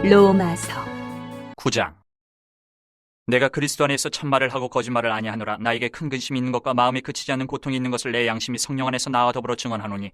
로마서 9장. 내가 그리스도 안에서 참말을 하고 거짓말을 아니하노라. 나에게 큰 근심이 있는 것과 마음이 그치지 않는 고통이 있는 것을 내 양심이 성령 안에서 나와 더불어 증언하노니,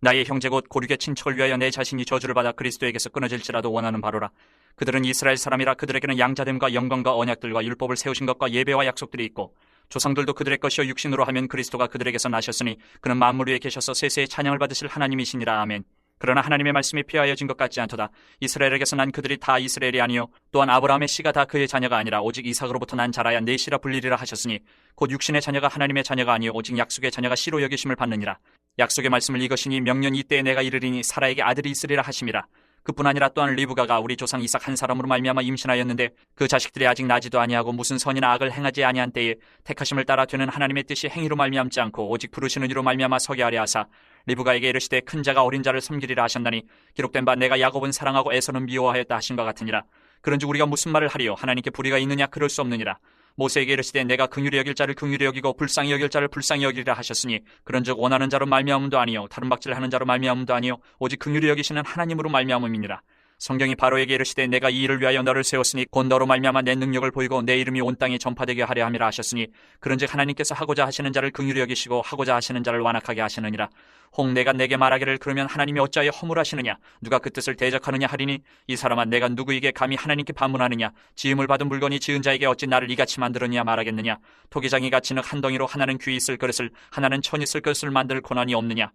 나의 형제 곧 고륙의 친척을 위하여 내 자신이 저주를 받아 그리스도에게서 끊어질지라도 원하는 바로라. 그들은 이스라엘 사람이라. 그들에게는 양자됨과 영광과 언약들과 율법을 세우신 것과 예배와 약속들이 있고, 조상들도 그들의 것이요 육신으로 하면 그리스도가 그들에게서 나셨으니 그는 만물 위에 계셔서 세세의 찬양을 받으실 하나님이시니라. 아멘. 그러나 하나님의 말씀이 폐하여진 것 같지 않도다. 이스라엘에게서 난 그들이 다 이스라엘이 아니요 또한 아브라함의 씨가 다 그의 자녀가 아니라 오직 이삭으로부터 난 자라야 내 씨라 불리리라 하셨으니, 곧 육신의 자녀가 하나님의 자녀가 아니요 오직 약속의 자녀가 씨로 여기심을 받느니라. 약속의 말씀을 이것이니 명년 이때에 내가 이르리니 사라에게 아들이 있으리라 하심이라. 그뿐 아니라 또한 리브가가 우리 조상 이삭 한 사람으로 말미암아 임신하였는데, 그 자식들이 아직 나지도 아니하고 무슨 선이나 악을 행하지 아니한 때에 택하심을 따라 되는 하나님의 뜻이 행위로 말미암지 않고 오직 부르시는 이로 말미암아 서게 하려 하사, 리브가에게 이르시되 큰 자가 어린 자를 섬기리라 하셨나니, 기록된 바 내가 야곱은 사랑하고 에서는 미워하였다 하신 것 같으니라. 그런즉 우리가 무슨 말을 하리요? 하나님께 불의가 있느냐? 그럴 수 없느니라. 모세에게 이르시되 내가 긍휼히 여길 자를 긍휼히 여기고 불쌍히 여길 자를 불쌍히 여기리라 하셨으니, 그런즉 원하는 자로 말미암음도 아니요 다른 박질하는 자로 말미암음도 아니요 오직 긍휼히 여기시는 하나님으로 말미암음이니라. 성경이 바로에게 이르시되 내가 이 일을 위하여 너를 세웠으니 곧 너로 말미암아 내 능력을 보이고 내 이름이 온 땅에 전파되게 하려 함이라 하셨으니, 그런즉 하나님께서 하고자 하시는 자를 긍휼히 여기시고 하고자 하시는 자를 완악하게 하시느니라. 혹 내가 내게 말하기를 그러면 하나님이 어찌하여 허물하시느냐? 누가 그 뜻을 대적하느냐 하리니, 이 사람아 내가 누구에게 감히 하나님께 반문하느냐? 지음을 받은 물건이 지은 자에게 어찌 나를 이같이 만들었느냐 말하겠느냐? 토기장이가 진흙 한 덩이로 하나는 귀 있을 그릇을 하나는 천 있을 그릇을 만들 고난이 없느냐?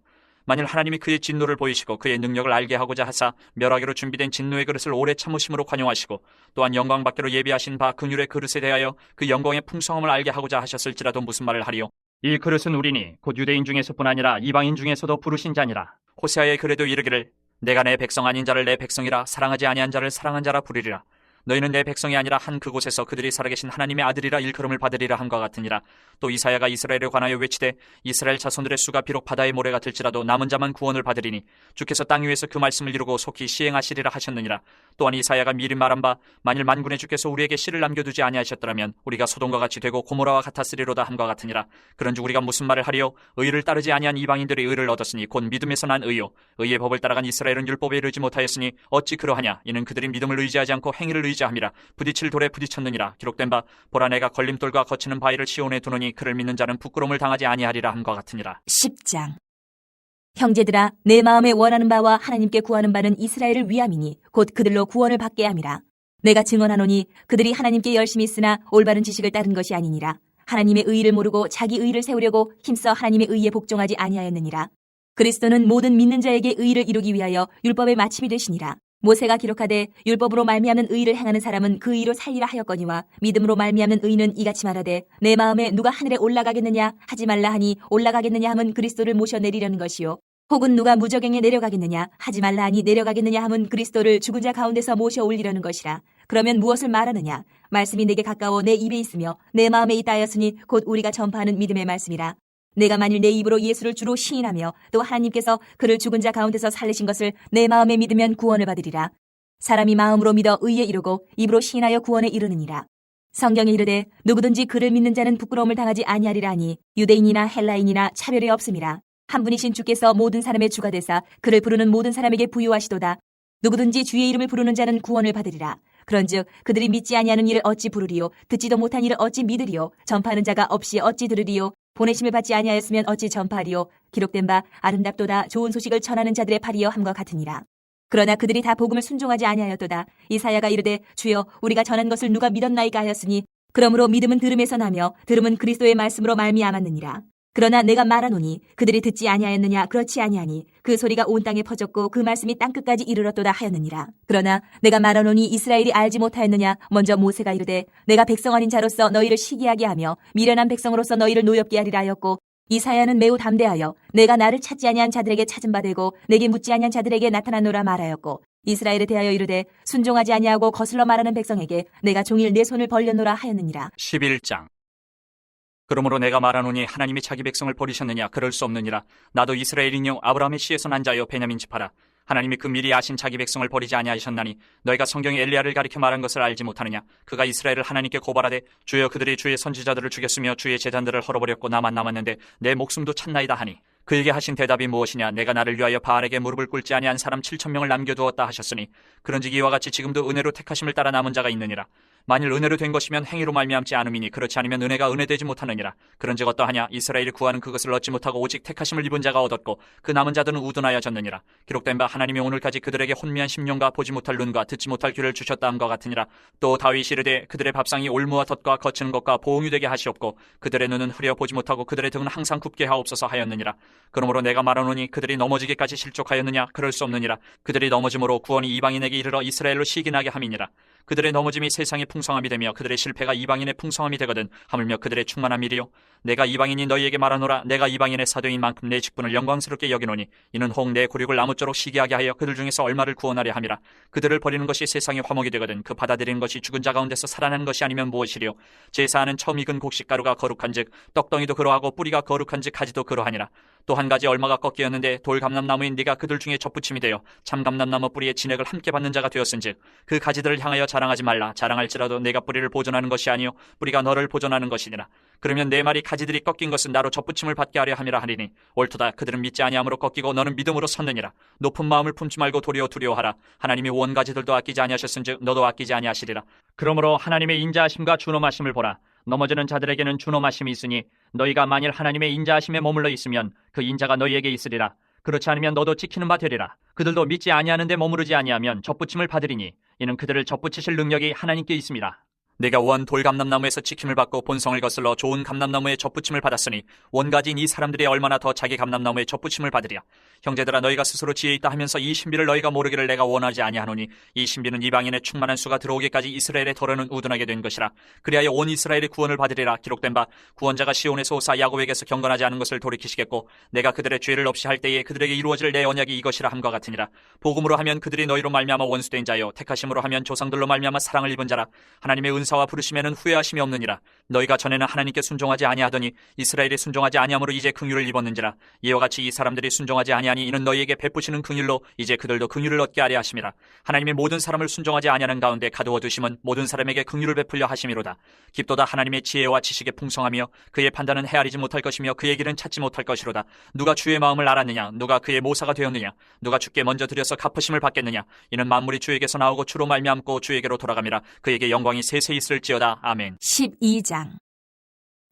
만일 하나님이 그의 진노를 보이시고 그의 능력을 알게 하고자 하사 멸하기로 준비된 진노의 그릇을 오래 참으심으로 관용하시고, 또한 영광받기로 예비하신 바 긍휼의 그릇에 대하여 그 영광의 풍성함을 알게 하고자 하셨을지라도 무슨 말을 하리요? 이 그릇은 우리니 곧 유대인 중에서뿐 아니라 이방인 중에서도 부르신 자니라. 호세아의 글에도 이르기를 내가 내 백성 아닌 자를 내 백성이라 사랑하지 아니한 자를 사랑한 자라 부르리라. 너희는 내 백성이 아니라 한 그곳에서 그들이 살아계신 하나님의 아들이라 일컬음을 받으리라 한것 같으니라. 또 이사야가 이스라엘에 관하여 외치되 이스라엘 자손들의 수가 비록 바다의 모래 같을지라도 남은 자만 구원을 받으리니 주께서 땅 위에서 그 말씀을 이루고 속히 시행하시리라 하셨느니라. 또한 이사야가 미리 말한 바 만일 만군의 주께서 우리에게 씨를 남겨두지 아니하셨더라면 우리가 소돔과 같이 되고 고모라와 같았으리로다 함과 같으니라. 그런즉 우리가 무슨 말을 하리요? 의를 따르지 아니한 이방인들이 의를 얻었으니 곧 믿음에서 난 의요, 의의 법을 따라간 이스라엘은 율법에 이르지 못하였으니 어찌 그러하냐? 이는 그들이 믿음을 의지하지 않고 행위를 의지함이라. 부딪힐 돌에 부딪혔느니라. 기록된 바 보라 내가 걸림돌과 거치는 바위를 시온에 두노니 그를 믿는 자는 부끄러움을 당하지 아니하리라 함과 같으니라. 10장. 형제들아, 내 마음에 원하는 바와 하나님께 구하는 바는 이스라엘을 위함이니 곧 그들로 구원을 받게 함이라. 내가 증언하노니 그들이 하나님께 열심히 있으나 올바른 지식을 따른 것이 아니니라. 하나님의 의의를 모르고 자기 의의를 세우려고 힘써 하나님의 의의에 복종하지 아니하였느니라. 그리스도는 모든 믿는 자에게 의의를 이루기 위하여 율법의 마침이 되시니라. 모세가 기록하되 율법으로 말미암는 의의를 행하는 사람은 그 의의로 살리라 하였거니와, 믿음으로 말미암는 의의는 이같이 말하되 내 마음에 누가 하늘에 올라가겠느냐 하지 말라 하니, 올라가겠느냐 함은 그리스도를 모셔 내리려는 것이요, 혹은 누가 무저갱에 내려가겠느냐 하지 말라 하니 내려가겠느냐 함은 그리스도를 죽은 자 가운데서 모셔 올리려는 것이라. 그러면 무엇을 말하느냐? 말씀이 내게 가까워 내 입에 있으며 내 마음에 있다 하였으니 곧 우리가 전파하는 믿음의 말씀이라. 내가 만일 내 입으로 예수를 주로 시인하며 또 하나님께서 그를 죽은 자 가운데서 살리신 것을 내 마음에 믿으면 구원을 받으리라. 사람이 마음으로 믿어 의에 이르고 입으로 시인하여 구원에 이르느니라. 성경에 이르되 누구든지 그를 믿는 자는 부끄러움을 당하지 아니하리라 하니, 유대인이나 헬라인이나 차별이 없음이라. 한 분이신 주께서 모든 사람의 주가 되사 그를 부르는 모든 사람에게 부유하시도다. 누구든지 주의 이름을 부르는 자는 구원을 받으리라. 그런즉 그들이 믿지 아니하는 일을 어찌 부르리요? 듣지도 못한 일을 어찌 믿으리요? 전파하는 자가 없이 어찌 들으리요? 보내심을 받지 아니하였으면 어찌 전파하리요? 기록된 바 아름답도다 좋은 소식을 전하는 자들의 팔이여 함과 같으니라. 그러나 그들이 다 복음을 순종하지 아니하였도다. 이사야가 이르되 주여 우리가 전한 것을 누가 믿었나이까 하였으니, 그러므로 믿음은 들음에서 나며 들음은 그리스도의 말씀으로 말미암았느니라. 그러나 내가 말하노니 그들이 듣지 아니하였느냐? 그렇지 아니하니 그 소리가 온 땅에 퍼졌고 그 말씀이 땅끝까지 이르렀도다 하였느니라. 그러나 내가 말하노니 이스라엘이 알지 못하였느냐? 먼저 모세가 이르되 내가 백성 아닌 자로서 너희를 시기하게 하며 미련한 백성으로서 너희를 노엽게 하리라 하였고, 이사야는 매우 담대하여 내가 나를 찾지 아니한 자들에게 찾은 바 되고 내게 묻지 아니한 자들에게 나타나노라 말하였고, 이스라엘에 대하여 이르되 순종하지 아니하고 거슬러 말하는 백성에게 내가 종일 내 손을 벌려노라 하였느니라. 11장. 그러므로 내가 말하노니 하나님이 자기 백성을 버리셨느냐? 그럴 수 없느니라. 나도 이스라엘이뇨 아브라함의 씨에서 난 자여 베냐민 지파라. 하나님이 그 미리 아신 자기 백성을 버리지 아니하셨나니, 너희가 성경에 엘리야를 가리켜 말한 것을 알지 못하느냐? 그가 이스라엘을 하나님께 고발하되 주여 그들이 주의 선지자들을 죽였으며 주의 제단들을 헐어버렸고 나만 남았는데 내 목숨도 찾나이다 하니, 그에게 하신 대답이 무엇이냐? 내가 나를 위하여 바알에게 무릎을 꿇지 아니한 사람 7,000명을 남겨두었다 하셨으니 그런즉 이와 같이 지금도 은혜로 택하심을 따라 남은 자가 있느니라. 만일 은혜로 된 것이면 행위로 말미암지 않음이니 그렇지 않으면 은혜가 은혜되지 못하느니라. 그런즉 어떠하냐? 이스라엘이 구하는 그것을 얻지 못하고 오직 택하심을 입은 자가 얻었고 그 남은 자들은 우둔하여졌느니라. 기록된 바 하나님이 오늘까지 그들에게 혼미한 심령과 보지 못할 눈과 듣지 못할 귀를 주셨다 함과 같으니라. 또 다윗이 이르되 그들의 밥상이 올무와 덫과 거치는 것과 보응이 되게 하시옵고 그들의 눈은 흐려 보지 못하고 그들의 등은 항상 굽게 하옵소서 하였느니라. 그러므로 내가 말하노니 그들이 넘어지기까지 실족하였느냐? 그럴 수 없느니라. 그들이 넘어짐으로 구원이 이방인에게 이르러 이스라엘로 시기나게 함이니라. 그들의 넘어짐이 세상의 풍성함이 되며 그들의 실패가 이방인의 풍성함이 되거든 하물며 그들의 충만함이리요. 내가 이방인이 너희에게 말하노라. 내가 이방인의 사도인 만큼 내 직분을 영광스럽게 여기노니 이는 혹 내 굴욕을 아무쪼록 시기하게 하여 그들 중에서 얼마를 구원하려 함이라. 그들을 버리는 것이 세상의 화목이 되거든 그 받아들이는 것이 죽은 자 가운데서 살아나는 것이 아니면 무엇이리요. 제사하는 처음 익은 곡식가루가 거룩한즉 떡덩이도 그러하고 뿌리가 거룩한즉 가지도 그러하니라. 또 한 가지 얼마가 꺾이었는데 돌감람나무인 네가 그들 중에 접붙임이 되어 참감람나무 뿌리의 진액을 함께 받는 자가 되었은즉 그 가지들을 향하여 자랑하지 말라. 자랑할지라도 내가 뿌리를 보존하는 것이 아니요 뿌리가 너를 보존하는 것이니라. 그러면 내 말이 가지들이 꺾인 것은 나로 접붙임을 받게 하려 함이라 하리니 옳도다. 그들은 믿지 아니함으로 꺾이고 너는 믿음으로 섰느니라. 높은 마음을 품지 말고 도리어 두려워하라. 하나님이 원 가지들도 아끼지 아니하셨은즉 너도 아끼지 아니하시리라. 그러므로 하나님의 인자하심과 준엄하심을 보라. 넘어지는 자들에게는 준엄하심이 있으니 너희가 만일 하나님의 인자하심에 머물러 있으면 그 인자가 너희에게 있으리라. 그렇지 않으면 너도 지키는 바 되리라. 그들도 믿지 아니하는데 머무르지 아니하면 접붙임을 받으리니 이는 그들을 접붙이실 능력이 하나님께 있습니다. 내가 원 돌감람나무에서 지킴을 받고 본성을 거슬러 좋은 감람나무에 접붙임을 받았으니 원가지인 이 사람들이 얼마나 더 자기 감람나무에 접붙임을 받으랴. 형제들아 너희가 스스로 지혜 있다 하면서 이 신비를 너희가 모르기를 내가 원하지 아니하노니 이 신비는 이방인의 충만한 수가 들어오기까지 이스라엘의 덫은 우둔하게 된 것이라. 그리하여 온 이스라엘의 구원을 받으리라. 기록된 바 구원자가 시온에서 오사 야곱에게서 경건하지 않은 것을 돌이키시겠고 내가 그들의 죄를 없이 할 때에 그들에게 이루어질 내 언약이 이것이라 함과 같으니라. 복음으로 하면 그들이 너희로 말미암아 원수된 자요 택하심으로 하면 조상들로 말미암아 사랑을 입은 자라. 하나님의 은사와 부르심에는 후회하심이 없느니라. 너희가 전에는 하나님께 순종하지 아니하더니 이스라엘이 순종하지 아니함으로 이제 긍휼을 입었는지라. 이와 같이 이 사람들이 순종하지 아니하니 이는 너희에게 베푸시는 긍휼로 이제 그들도 긍휼을 얻게 하려 하심이라. 하나님이 모든 사람을 순종하지 아니하는 가운데 가두어 두심은 모든 사람에게 긍휼을 베풀려 하심이로다. 깊도다 하나님의 지혜와 지식의 풍성하며 그의 판단은 헤아리지 못할 것이며 그의 길은 찾지 못할 것이로다. 누가 주의 마음을 알았느냐? 누가 그의 모사가 되었느냐? 누가 주께 먼저 드려서 갚으심을 받겠느냐? 이는 만물이 주에게서 나오고 주로 말미암고 주에게로 돌아감이라. 그에게 영광이 세세 있을지어다. 아멘. 12장.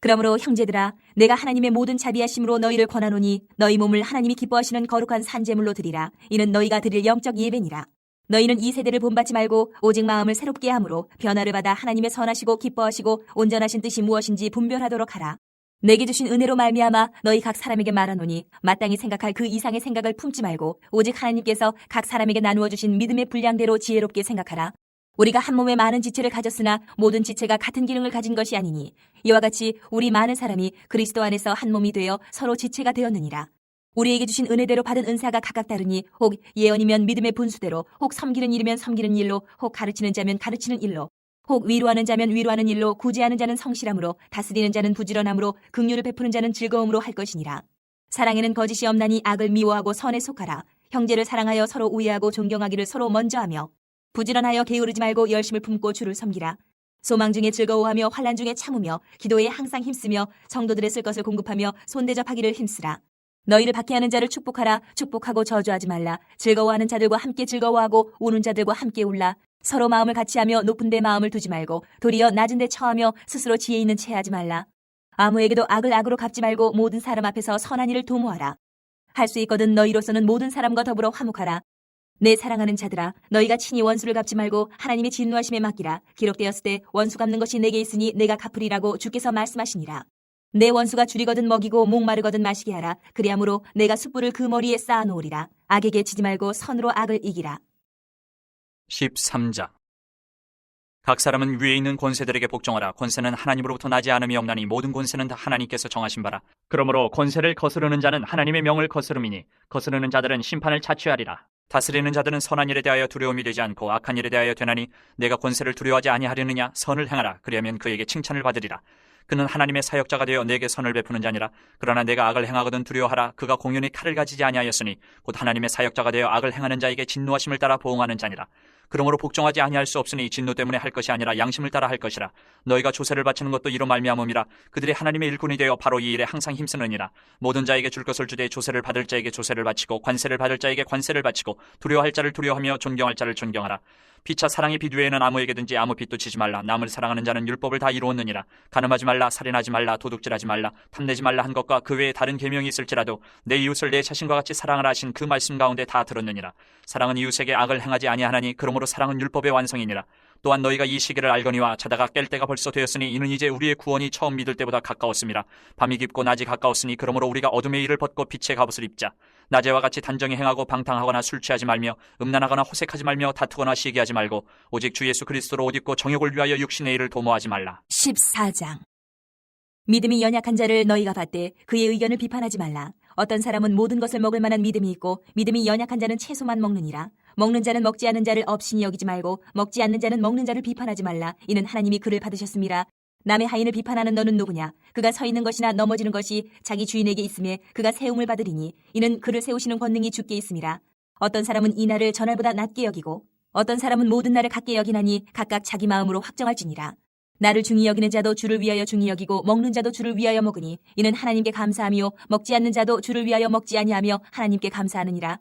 그러므로 형제들아 내가 하나님의 모든 자비하심으로 너희를 권하노니 너희 몸을 하나님이 기뻐하시는 거룩한 산제물로 드리라. 이는 너희가 드릴 영적 예배니라. 너희는 이 세대를 본받지 말고 오직 마음을 새롭게 함으로 변화를 받아 하나님의 선하시고 기뻐하시고 온전하신 뜻이 무엇인지 분별하도록 하라. 내게 주신 은혜로 말미암아 너희 각 사람에게 말하노니 마땅히 생각할 그 이상의 생각을 품지 말고 오직 하나님께서 각 사람에게 나누어 주신 믿음의 분량대로 지혜롭게 생각하라. 우리가 한 몸에 많은 지체를 가졌으나 모든 지체가 같은 기능을 가진 것이 아니니 이와 같이 우리 많은 사람이 그리스도 안에서 한 몸이 되어 서로 지체가 되었느니라. 우리에게 주신 은혜대로 받은 은사가 각각 다르니 혹 예언이면 믿음의 분수대로, 혹 섬기는 일이면 섬기는 일로, 혹 가르치는 자면 가르치는 일로, 혹 위로하는 자면 위로하는 일로, 구제하는 자는 성실함으로, 다스리는 자는 부지런함으로, 긍휼을 베푸는 자는 즐거움으로 할 것이니라. 사랑에는 거짓이 없나니 악을 미워하고 선에 속하라. 형제를 사랑하여 서로 우애하고 존경하기를 서로 먼저 하며 부지런하여 게으르지 말고 열심을 품고 주를 섬기라. 소망 중에 즐거워하며 환난 중에 참으며 기도에 항상 힘쓰며 성도들의 쓸 것을 공급하며 손대접하기를 힘쓰라. 너희를 박해하는 자를 축복하라. 축복하고 저주하지 말라. 즐거워하는 자들과 함께 즐거워하고 우는 자들과 함께 울라. 서로 마음을 같이하며 높은 데 마음을 두지 말고 도리어 낮은 데 처하며 스스로 지혜 있는 채 하지 말라. 아무에게도 악을 악으로 갚지 말고 모든 사람 앞에서 선한 일을 도모하라. 할 수 있거든 너희로서는 모든 사람과 더불어 화목하라. 내 사랑하는 자들아 너희가 친히 원수를 갚지 말고 하나님의 진노하심에 맡기라. 기록되었을 때 원수 갚는 것이 내게 있으니 내가 갚으리라고 주께서 말씀하시니라. 내 원수가 줄이거든 먹이고 목마르거든 마시게 하라. 그리하므로 내가 숯불을 그 머리에 쌓아놓으리라. 악에게 지지 말고 선으로 악을 이기라. 13장. 각 사람은 위에 있는 권세들에게 복종하라. 권세는 하나님으로부터 나지 않음이 없나니 모든 권세는 다 하나님께서 정하신 바라. 그러므로 권세를 거스르는 자는 하나님의 명을 거스름이니 거스르는 자들은 심판을 자취하리라. 다스리는 자들은 선한 일에 대하여 두려움이 되지 않고 악한 일에 대하여 되나니 내가 권세를 두려워하지 아니하려느냐. 선을 행하라. 그리하면 그에게 칭찬을 받으리라. 그는 하나님의 사역자가 되어 내게 선을 베푸는 자니라. 그러나 내가 악을 행하거든 두려워하라. 그가 공연히 칼을 가지지 아니하였으니 곧 하나님의 사역자가 되어 악을 행하는 자에게 진노하심을 따라 보응하는 자니라. 그러므로 복종하지 아니할 수 없으니 진노 때문에 할 것이 아니라 양심을 따라 할 것이라. 너희가 조세를 바치는 것도 이로 말미암음이라. 그들이 하나님의 일꾼이 되어 바로 이 일에 항상 힘쓰느니라. 모든 자에게 줄 것을 주되 조세를 받을 자에게 조세를 바치고 관세를 받을 자에게 관세를 바치고 두려워할 자를 두려워하며 존경할 자를 존경하라. 피차 사랑의 빛 외에는 아무에게든지 아무 빛도 치지 말라. 남을 사랑하는 자는 율법을 다 이루었느니라. 간음하지 말라, 살인하지 말라, 도둑질하지 말라, 탐내지 말라 한 것과 그 외에 다른 계명이 있을지라도 내 이웃을 내 자신과 같이 사랑하라 하신 그 말씀 가운데 다 들었느니라. 사랑은 이웃에게 악을 행하지 아니하나니 그러므로 사랑은 율법의 완성이니라. 또한 너희가 이 시기를 알거니와 자다가 깰 때가 벌써 되었으니 이는 이제 우리의 구원이 처음 믿을 때보다 가까웠음이라. 밤이 깊고 낮이 가까웠으니 그러므로 우리가 어둠의 일을 벗고 빛의 갑옷을 입자. 낮에와 같이 단정히 행하고 방탕하거나 술 취하지 말며 음란하거나 호색하지 말며 다투거나 시기하지 말고 오직 주 예수 그리스도로 옷 입고 정욕을 위하여 육신의 일을 도모하지 말라. 14장. 믿음이 연약한 자를 너희가 받되 그의 의견을 비판하지 말라. 어떤 사람은 모든 것을 먹을 만한 믿음이 있고 믿음이 연약한 자는 채소만 먹느니라. 먹는 자는 먹지 않는 자를 업신이 여기지 말고 먹지 않는 자는 먹는 자를 비판하지 말라. 이는 하나님이 그를 받으셨음이라. 남의 하인을 비판하는 너는 누구냐? 그가 서 있는 것이나 넘어지는 것이 자기 주인에게 있음에 그가 세움을 받으리니 이는 그를 세우시는 권능이 주께 있음이라. 어떤 사람은 이 날을 전날보다 낮게 여기고 어떤 사람은 모든 날을 같게 여기나니 각각 자기 마음으로 확정할지니라. 나를 중히 여기는 자도 주를 위하여 중히 여기고 먹는 자도 주를 위하여 먹으니 이는 하나님께 감사하며 먹지 않는 자도 주를 위하여 먹지 아니하며 하나님께 감사하느니라.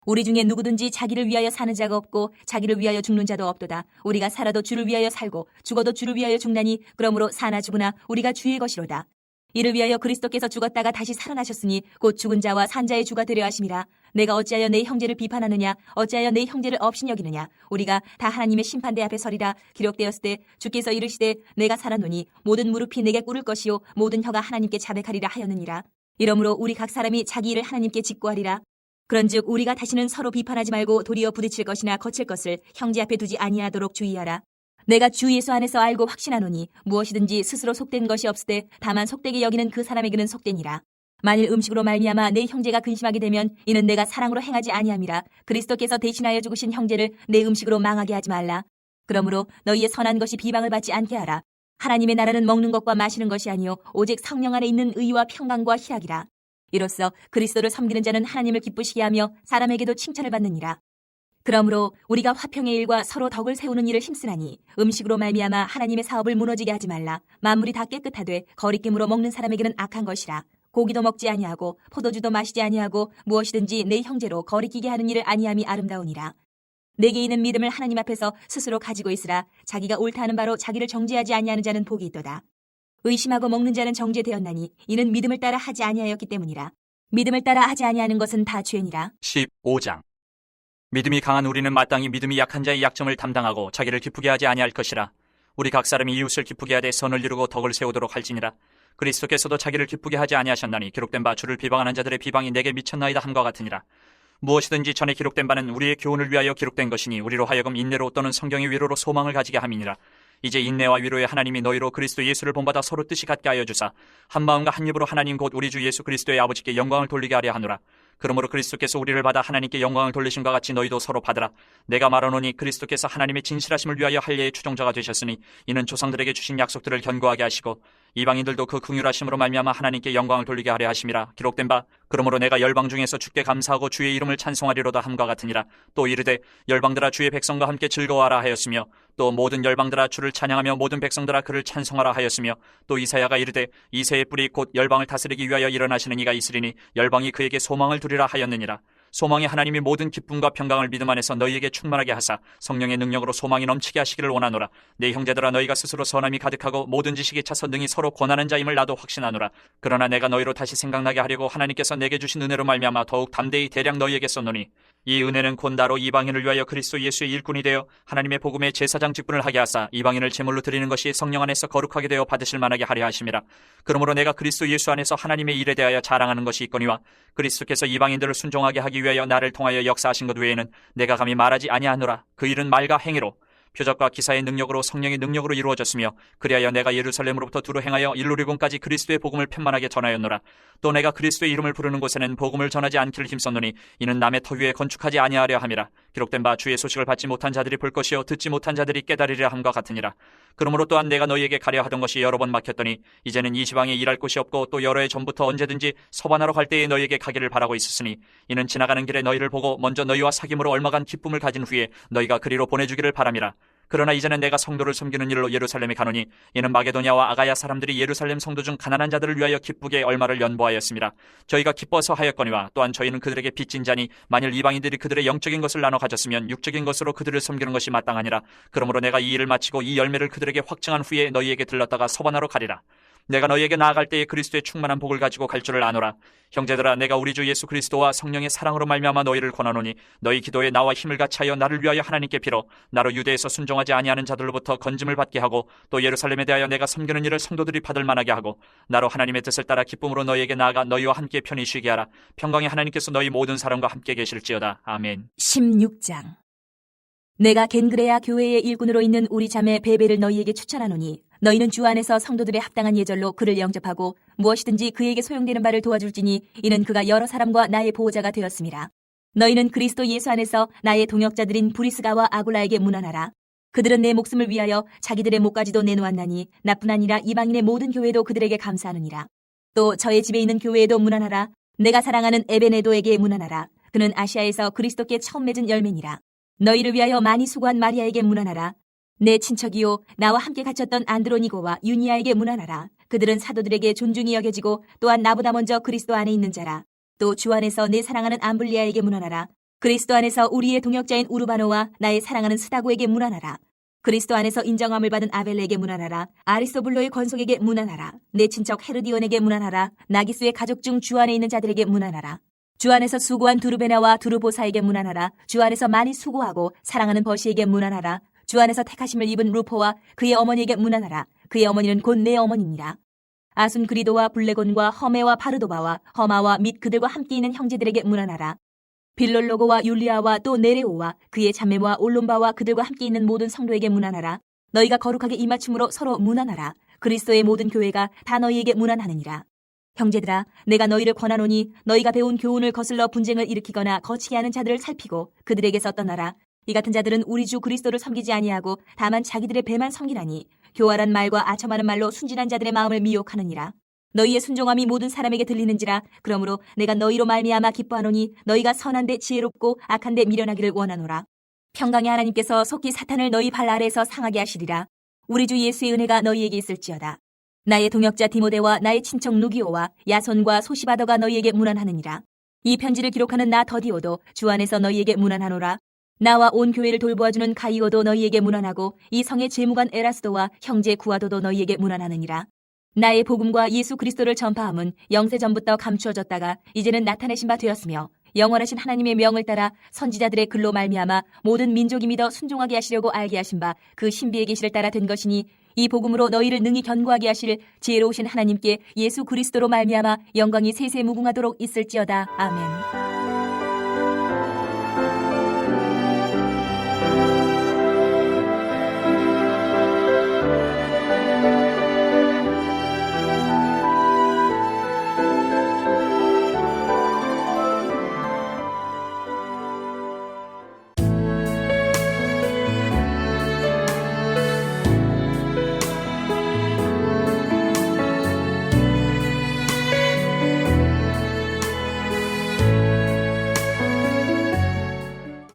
우리 중에 누구든지 자기를 위하여 사는 자가 없고 자기를 위하여 죽는 자도 없도다. 우리가 살아도 주를 위하여 살고 죽어도 주를 위하여 죽나니 그러므로 사나 죽으나 우리가 주의 것이로다. 이를 위하여 그리스도께서 죽었다가 다시 살아나셨으니 곧 죽은 자와 산 자의 주가 되려 하심이라. 내가 어찌하여 내 형제를 비판하느냐? 어찌하여 내 형제를 업신 여기느냐? 우리가 다 하나님의 심판대 앞에 서리라. 기록되었을 때 주께서 이르시되 내가 살았노니 모든 무릎이 내게 꿇을 것이요 모든 혀가 하나님께 자백하리라 하였느니라. 이러므로 우리 각 사람이 자기 일을 하나님께 직고하리라. 그런즉 우리가 다시는 서로 비판하지 말고 도리어 부딪힐 것이나 거칠 것을 형제 앞에 두지 아니하도록 주의하라. 내가 주 예수 안에서 알고 확신하노니 무엇이든지 스스로 속된 것이 없으되 다만 속되게 여기는 그 사람에게는 속되니라. 만일 음식으로 말미암아 내 형제가 근심하게 되면 이는 내가 사랑으로 행하지 아니함이라. 그리스도께서 대신하여 죽으신 형제를 내 음식으로 망하게 하지 말라. 그러므로 너희의 선한 것이 비방을 받지 않게 하라. 하나님의 나라는 먹는 것과 마시는 것이 아니요 오직 성령 안에 있는 의와 평강과 희락이라. 이로써 그리스도를 섬기는 자는 하나님을 기쁘시게 하며 사람에게도 칭찬을 받느니라. 그러므로 우리가 화평의 일과 서로 덕을 세우는 일을 힘쓰나니 음식으로 말미암아 하나님의 사업을 무너지게 하지 말라. 만물이 다 깨끗하되 거리낌으로 먹는 사람에게는 악한 것이라. 고기도 먹지 아니하고 포도주도 마시지 아니하고 무엇이든지 내 형제로 거리끼게 하는 일을 아니함이 아름다우니라. 내게 있는 믿음을 하나님 앞에서 스스로 가지고 있으라. 자기가 옳다 하는 바로 자기를 정죄하지 아니하는 자는 복이 있도다. 의심하고 먹는 자는 정죄되었나니 이는 믿음을 따라 하지 아니하였기 때문이라. 믿음을 따라 하지 아니하는 것은 다 죄니라. 15장. 믿음이 강한 우리는 마땅히 믿음이 약한 자의 약점을 담당하고 자기를 기쁘게 하지 아니할 것이라. 우리 각 사람이 이웃을 기쁘게 하되 선을 이루고 덕을 세우도록 할지니라. 그리스도께서도 자기를 기쁘게 하지 아니하셨나니 기록된 바 주를 비방하는 자들의 비방이 내게 미쳤나이다 함과 같으니라. 무엇이든지 전에 기록된 바는 우리의 교훈을 위하여 기록된 것이니 우리로 하여금 인내로 또는 성경의 위로로 소망을 가지게 함이니라. 이제 인내와 위로의 하나님이 너희로 그리스도 예수를 본받아 서로 뜻이 같게 하여 주사 한 마음과 한 입으로 하나님 곧 우리 주 예수 그리스도의 아버지께 영광을 돌리게 하려 하노라. 그러므로 그리스도께서 우리를 받아 하나님께 영광을 돌리심과 같이 너희도 서로 받으라. 내가 말하노니 그리스도께서 하나님의 진실하심을 위하여 할례의 추종자가 되셨으니 이는 조상들에게 주신 약속들을 견고하게 하시고 이방인들도 그 긍휼하심으로 말미암아 하나님께 영광을 돌리게 하려 하심이라. 기록된 바 그러므로 내가 열방 중에서 주께 감사하고 주의 이름을 찬송하리로다 함과 같으니라. 또 이르되 열방들아 주의 백성과 함께 즐거워하라 하였으며 또 모든 열방들아 주를 찬양하며 모든 백성들아 그를 찬송하라 하였으며 또 이사야가 이르되 이새의 뿌리 곧 열방을 다스리기 위하여 일어나시는 이가 있으리니 열방이 그에게 소망을 두리라 하였느니라. 소망의 하나님이 모든 기쁨과 평강을 믿음 안에서 너희에게 충만하게 하사 성령의 능력으로 소망이 넘치게 하시기를 원하노라. 내 형제들아 너희가 스스로 선함이 가득하고 모든 지식에 차서 능히 서로 권하는 자임을 나도 확신하노라. 그러나 내가 너희로 다시 생각나게 하려고 하나님께서 내게 주신 은혜로 말미암아 더욱 담대히 대략 너희에게 썼노니 이 은혜는 곧 나로 이방인을 위하여 그리스도 예수의 일꾼이 되어 하나님의 복음의 제사장 직분을 하게 하사 이방인을 제물로 드리는 것이 성령 안에서 거룩하게 되어 받으실 만하게 하려 하심이라. 그러므로 내가 그리스도 예수 안에서 하나님의 일에 대하여 자랑하는 것이 있거니와 그리스도께서 이방인들을 순종하게 하기 위하여 나를 통하여 역사하신 것 외에는 내가 감히 말하지 아니하노라. 그 일은 말과 행위로 표적과 기사의 능력으로 성령의 능력으로 이루어졌으며 그리하여 내가 예루살렘으로부터 두루 행하여 일루리곤까지 그리스도의 복음을 편만하게 전하였노라. 또 내가 그리스도의 이름을 부르는 곳에는 복음을 전하지 않기를 힘썼노니 이는 남의 터 위에 건축하지 아니하려 함이라. 기록된 바 주의 소식을 받지 못한 자들이 볼 것이요 듣지 못한 자들이 깨달으려 함과 같으니라. 그러므로 또한 내가 너희에게 가려 하던 것이 여러 번 막혔더니 이제는 이 지방에 일할 곳이 없고 또 여러 해 전부터 언제든지 서반하러 갈 때에 너희에게 가기를 바라고 있었으니 이는 지나가는 길에 너희를 보고 먼저 너희와 사귐으로 얼마간 기쁨을 가진 후에 너희가 그리로 보내주기를 바람이라. 그러나 이제는 내가 성도를 섬기는 일로 예루살렘에 가노니 이는 마게도냐와 아가야 사람들이 예루살렘 성도 중 가난한 자들을 위하여 기쁘게 얼마를 연보하였습니다. 저희가 기뻐서 하였거니와 또한 저희는 그들에게 빚진 자니 만일 이방인들이 그들의 영적인 것을 나눠 가졌으면 육적인 것으로 그들을 섬기는 것이 마땅하니라. 그러므로 내가 이 일을 마치고 이 열매를 그들에게 확증한 후에 너희에게 들렀다가 서반하러 가리라. 내가 너희에게 나아갈 때에 그리스도의 충만한 복을 가지고 갈 줄을 아노라. 형제들아, 내가 우리 주 예수 그리스도와 성령의 사랑으로 말미암아 너희를 권하노니 너희 기도에 나와 힘을 같이하여 나를 위하여 하나님께 빌어 나로 유대에서 순종하지 아니하는 자들로부터 건짐을 받게 하고 또 예루살렘에 대하여 내가 섬기는 일을 성도들이 받을 만하게 하고 나로 하나님의 뜻을 따라 기쁨으로 너희에게 나아가 너희와 함께 편히 쉬게 하라. 평강의 하나님께서 너희 모든 사람과 함께 계실지어다. 아멘. 16장. 내가 겐그레아 교회의 일꾼으로 있는 우리 자매 베베를 너희에게 추천하노니 너희는 주 안에서 성도들의 합당한 예절로 그를 영접하고 무엇이든지 그에게 소용되는 바를 도와줄지니 이는 그가 여러 사람과 나의 보호자가 되었습니다. 너희는 그리스도 예수 안에서 나의 동역자들인 브리스가와 아굴라에게 문안하라. 그들은 내 목숨을 위하여 자기들의 목까지도 내놓았나니 나뿐 아니라 이방인의 모든 교회도 그들에게 감사하느니라. 또 저의 집에 있는 교회에도 문안하라. 내가 사랑하는 에베네도에게 문안하라. 그는 아시아에서 그리스도께 처음 맺은 열매니라. 너희를 위하여 많이 수고한 마리아에게 문안하라. 내 친척이요 나와 함께 갇혔던 안드로니고와 유니아에게 문안하라. 그들은 사도들에게 존중이 여겨지고 또한 나보다 먼저 그리스도 안에 있는 자라. 또 주 안에서 내 사랑하는 암블리아에게 문안하라. 그리스도 안에서 우리의 동역자인 우르바노와 나의 사랑하는 스다고에게 문안하라. 그리스도 안에서 인정함을 받은 아벨레에게 문안하라. 아리스토블로의 권속에게 문안하라. 내 친척 헤르디온에게 문안하라. 나기스의 가족 중 주 안에 있는 자들에게 문안하라. 주 안에서 수고한 두르베나와 두르보사에게 문안하라. 주 안에서 많이 수고하고 사랑하는 버시에게 문안하라. 주 안에서 택하심을 입은 루포와 그의 어머니에게 문안하라. 그의 어머니는 곧 내 어머니니라. 아순그리도와 블레곤과 허메와 바르도바와 허마와 및 그들과 함께 있는 형제들에게 문안하라. 빌롤로고와 율리아와 또 네레오와 그의 자매와 올론바와 그들과 함께 있는 모든 성도에게 문안하라. 너희가 거룩하게 이 맞춤으로 서로 문안하라. 그리스도의 모든 교회가 다 너희에게 문안하느니라. 형제들아, 내가 너희를 권하노니 너희가 배운 교훈을 거슬러 분쟁을 일으키거나 거치게 하는 자들을 살피고 그들에게서 떠나라. 이 같은 자들은 우리 주 그리스도를 섬기지 아니하고 다만 자기들의 배만 섬기나니 교활한 말과 아첨하는 말로 순진한 자들의 마음을 미혹하느니라. 너희의 순종함이 모든 사람에게 들리는지라. 그러므로 내가 너희로 말미암아 기뻐하노니 너희가 선한데 지혜롭고 악한데 미련하기를 원하노라. 평강의 하나님께서 속히 사탄을 너희 발 아래에서 상하게 하시리라. 우리 주 예수의 은혜가 너희에게 있을지어다. 나의 동역자 디모데와 나의 친척 누기오와 야손과 소시바더가 너희에게 문안하느니라. 이 편지를 기록하는 나 더디오도 주 안에서 너희에게 문안하노라. 나와 온 교회를 돌보아주는 가이오도 너희에게 문안하고 이 성의 재무관 에라스도와 형제 구아도도 너희에게 문안하느니라. 나의 복음과 예수 그리스도를 전파함은 영세 전부터 감추어졌다가 이제는 나타내신 바 되었으며 영원하신 하나님의 명을 따라 선지자들의 글로 말미암아 모든 민족이 믿어 순종하게 하시려고 알게 하신 바 그 신비의 계시를 따라 된 것이니 이 복음으로 너희를 능히 견고하게 하실 지혜로우신 하나님께 예수 그리스도로 말미암아 영광이 세세 무궁하도록 있을지어다. 아멘.